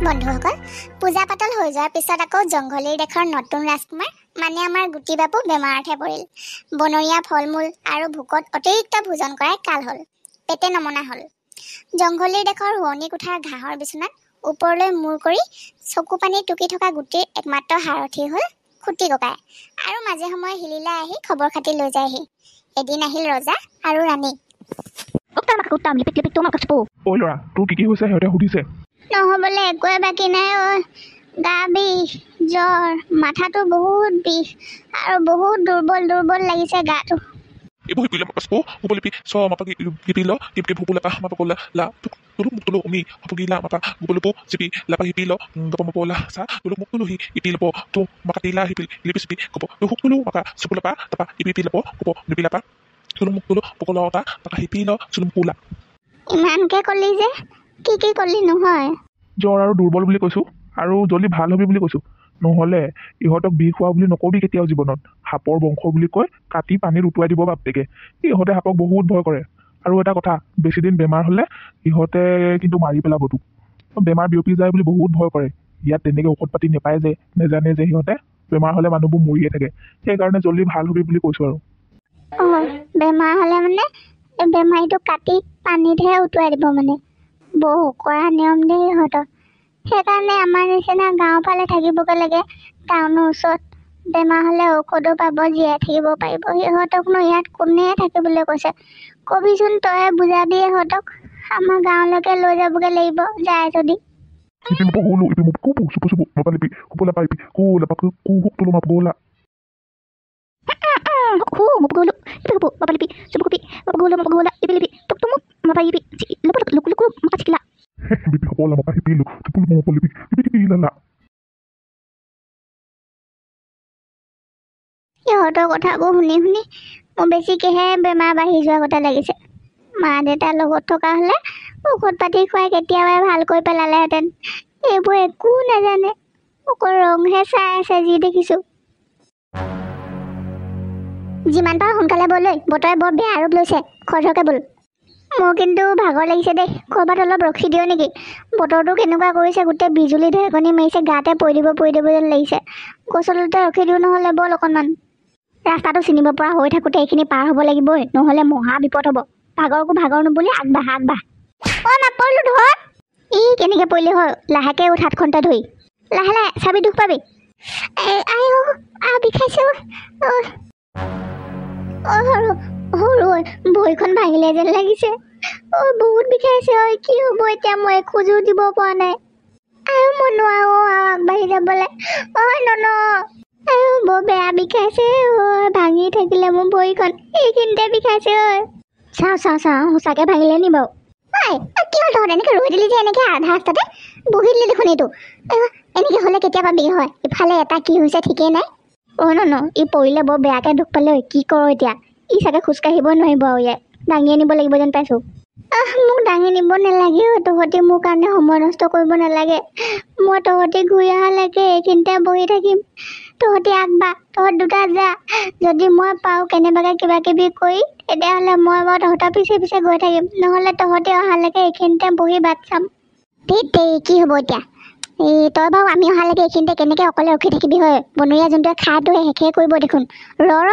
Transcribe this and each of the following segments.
বন্ধুসকল, পূজা পাতল হৈ যোৱাৰ পিছত আকৌ জংঘলীৰ দেশৰ নতুন ৰাজকুমাৰ মানে আমাৰ গুটি বাপু বেমাৰতহে পৰিল। বনৰীয়া ফল মূল আৰু ভোকত অতিৰিক্ত ভোজন কৰাই কাল হ'ল, পেটে নমনা হ'ল। জংঘলীৰ দেশৰ শুৱনি কোঠাৰ ঘাঁহৰ বিচনাত ওপৰলৈ মূৰ কৰি চকু পানী টুকি থকা গুটিৰ একমাত্ৰ সাৰথি হ'ল খুটি ককাই, আৰু মাজে সময়ে হিলিলাই আহি খবৰ খাতি লৈ যায়হি। এদিন আহিল ৰজা আৰু ৰাণী। নহ'বলৈ একোৱে বাকী নাই। গা বিষ, জ্বৰ, মাথাটো বহুত বিষ আৰু বহুত দুৰ্বল দুৰ্বল লাগিছে গাটো। ইমানকে কলি যে কি কলি নহয়? জ্বৰ আৰু দুৰ্বল বুলি কৈছো, আৰু জলদি ভাল হবি বুলি কৈছো। নহ'লে ইহঁতক বিষ হোৱা বুলি নকবি কেতিয়াও জীৱনত। সাপৰ বংশ বুলি কৈ কাটি পানীত উটুৱাই দিব বাপেকে। ইহঁতে সাপক বহুত ভয় কৰে। আৰু এটা কথা, বেছি দিন বেমাৰ হ'লে ইহঁতে কিন্তু মাৰি পেলাব তোক। বেমাৰ বিয়পি যায় বুলি বহুত ভয় কৰে। ইয়াত তেনেকে ঔষধ পাতি নেপায় যে, নেজানে যে সিহঁতে বেমাৰ হ'লে মানুহবোৰ মৰিয়ে থাকে। সেইকাৰণে জলদি ভাল হবি বুলি কৈছো আৰু। বেমাৰ হ'লে মানে বেমাৰীটো কাটি পানীতহে উটুৱাই দিব মানে? বহু কৰা নিয়ম দেই ইহঁতৰ। সেইকাৰণে আমাৰ নিচিনা গাঁৱৰ ফালে থাকিবগৈ লাগে, টাউনৰ ওচৰত। বেমাৰ হ'লে ঔষধো পাব, জীয়াই থাকিব পাৰিব। সিহঁতকনো ইয়াত কোনে থাকিবলৈ কৈছে? কবিচোন, তই বুজাবি ইহঁতক। আমাৰ গাঁৱলৈকে লৈ যাবগৈ লাগিব যায় যদি। সিহঁতৰ কথাবোৰ শুনি শুনি মোৰ বেছিকেহে বেমাৰ বাঢ়ি যোৱা কথা লাগিছে। মা দেউতাৰ লগত থকা হ'লে ঔষধ পাতি খুৱাই কেতিয়াবাই ভাল কৰি পেলালেহেঁতেন। এইবোৰ একো নাজানে, অকল ৰংহে চাই আছে যি দেখিছোঁ। যিমান পাৰ সোনকালে ব'লৈ, বতৰে বৰ বেয়া ৰূপ লৈছে। খৰধৰকে ব'ল। মোৰ কিন্তু ভাগৰ লাগিছে দেই, ক'ৰবাত অলপ ৰখি দিওঁ নেকি? বতৰটো কেনেকুৱা কৰিছে, গোটেই বিজুলী ঢেৰেকনি মাৰিছে, গাতে পৰি দিব যেন লাগিছে। গছলতে ৰখি দিওঁ নহ'লে, ব'ল অকণমান। ৰাস্তাটো চিনিব পৰা হৈ থাকোঁতে এইখিনি পাৰ হ'ব লাগিবই, নহ'লে মহা বিপদ হ'ব। ভাগৰকো ভাগৰ নুবুলি আগবাঢ়। নাপৰিলোঁ, ধৰ। কেনেকৈ পৰিলি হয়? লাহেকৈ উঠ, হাতখনতে ধৰি। লাহে চাবি, দুখ পাবি। বিষাইছে। সৰু ভৰিখন ভাঙিলে যেন লাগিছে। বহুত বিষাইছে। কি হ'ব এতিয়া? মই খোজো দিব পৰা নাই। মই নোৱাৰো আগবাঢ়ি যাবলৈ। বৰ বেয়া বিষাইছে। ভাঙি থাকিলে মোৰ ভৰিখন, এইখিনিতে বিষাইছে। চাওঁ সঁচাকৈ ভাঙিলে নি বাৰু? কি হ'ল তহঁত? এনেকৈ ৰৈ দিলি যে, এনেকৈ আধা ৰাস্তাতে বহি দিলি দেখোন। এইটো এনেকৈ হ'লে কেতিয়াবা বিষ হয়। ইফালে এটা কি হৈছে ঠিকেই নাই। ই পৰিলে বৰ বেয়াকৈ দুখ পালে। কি কৰ এতিয়া? চাগে খোজকাঢ়িব নোৱাৰিব আৰু ইয়াত দাঙি আনিব লাগিব যেন পাইছোঁ। মোক দাঙি নিব নালাগে। তহঁতি মোৰ কাৰণে সময় নষ্ট কৰিব নালাগে। মই তহঁতি ঘূৰি অহালৈকে এইখিনিতে বহি থাকিম। তহঁতি আগবাঢ়, তহঁত দুটা যা। যদি মই পাওঁ কেনেবাকৈ কিবা কিবি কৰি, তেতিয়াহ'লে মই বাৰু তহঁতৰ পিছে পিছে গৈ থাকিম। নহ'লে তহঁতি অহালৈকে এইখিনিতে বহি বাট চাম। কি হ'ব এতিয়া? তই বাৰু আমি অহালৈকে এইখিনিতে কেনেকৈ অকলে ৰখি থাকিবি হয়? বনৰীয়া জন্তুৱে খাইটো শেষে কৰিব দেখোন।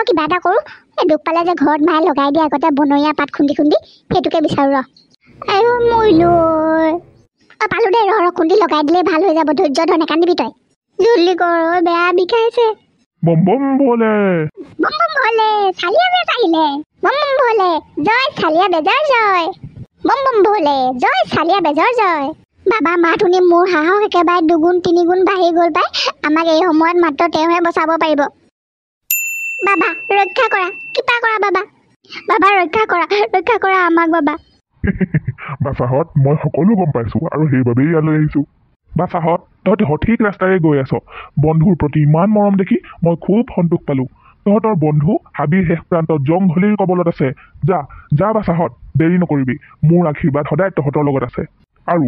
কিবা এটা কৰোঁ। দুখ পালে যে ঘৰত মায়ে লগাই দিয়ে আগতে বনৰীয়া পাত খুন্দি সেইটোকে বিচাৰোঁ। মৰিলো। পালোঁ দে, খুন্দি লগাই দিলে ভাল হৈ যাব। ধৈৰ্য ধৰ, নেকান্দিবি তই। জলদি কৰ, বেয়া বিষাইছে। বম ভলে, চালিয়া বেজ আহিলে। বম ভলে, জয় চালিয়া বেজৰ জয়। বম ভলে, জয় চালিয়া বেজৰ জয়। বাবা মাত শুনি মোৰ সাহস একেবাৰে দুগুণ তিনিগুণ বাঢ়ি গ'ল পাই। আমাক এই সময়ত মাত্ৰ তেওঁহে বচাব পাৰিব। বাবা ৰক্ষা কৰা, কৃপা কৰা বাবা। বাবা ৰক্ষা কৰা আমাক বাবা। বাছাহঁত, মই সকলো গম পাইছো আৰু সেইবাবেই ইয়ালৈ আহিছো। বাছাহঁত, তহঁতি সঠিক ৰাস্তাৰে গৈ আছ। বন্ধুৰ প্ৰতি ইমান মৰম দেখি মই খুব সন্তোষ পালো। তহঁতৰ বন্ধু হাবিৰ শেষ প্ৰান্তত জংঘলীৰ কবলত আছে। যা বাছাহঁত, দেৰি নকৰিবি। মোৰ আশীৰ্বাদ সদায় তহঁতৰ লগত আছে। আৰু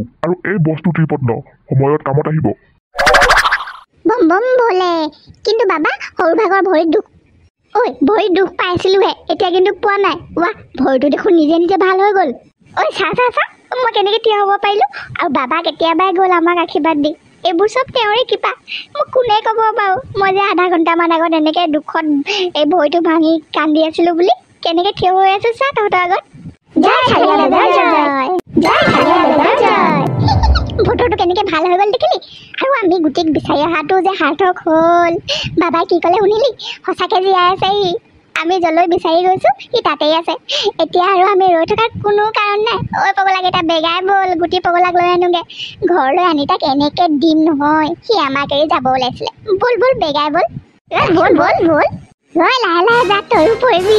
এই বস্তু ত্ৰিপন্ন সময়ত কামত আহিব। বম ভলে, কিন্তু বাবা সৰু ভাগৰ ভৰিত দুখ। ভৰিত দুখ পাইছিলোহে, এতিয়া কিন্তু পোৱা নাই। ভৰিটো দেখোন নিজে ভাল হৈ গ'ল। চা মই কেনেকৈ থিয় হ'ব পাৰিলোঁ। আৰু বাবা কেতিয়াবাই গ'ল আমাক আশীৰ্বাদ দি। এইবোৰ চব তেওঁৰে কৃপা। মোক কোনে ক'ব বাৰু মই যে আধা ঘণ্টামান আগত এনেকৈ দুখত এই ভৰিটো ভাঙি কান্দি আছিলোঁ বুলি। কেনেকৈ থিয় হৈ আছোঁ চা তহঁতৰ আগত। বতৰটো কেনেকৈ ভাল হৈ গ'ল দেখিলি। আৰু আমি গোটেই বিচাৰি অহাটো যে সাৰ্থক হ'ল। বাবাই কি ক'লে শুনিলি? সঁচাকৈ জীয়াই আছে সি। আমি যলৈ বিচাৰি গৈছোঁ সি তাতেই আছে। এতিয়া আৰু আমি ৰৈ থকাৰ কোনো কাৰণ নাই। ঐ পগলাকেইটা বেগাই ব'ল, গুটি পগলাক লৈ আনোগৈ। ঘৰলৈ আনি তাক এনেকৈ দিম নহয়, সি আমাক এৰি যাব ওলাইছিলে। ব'ল ব'ল বেগাই ব'ল। ব'ল ব'ল ব'ল। লাহে লাহে যা, তয়ো পৰিবি।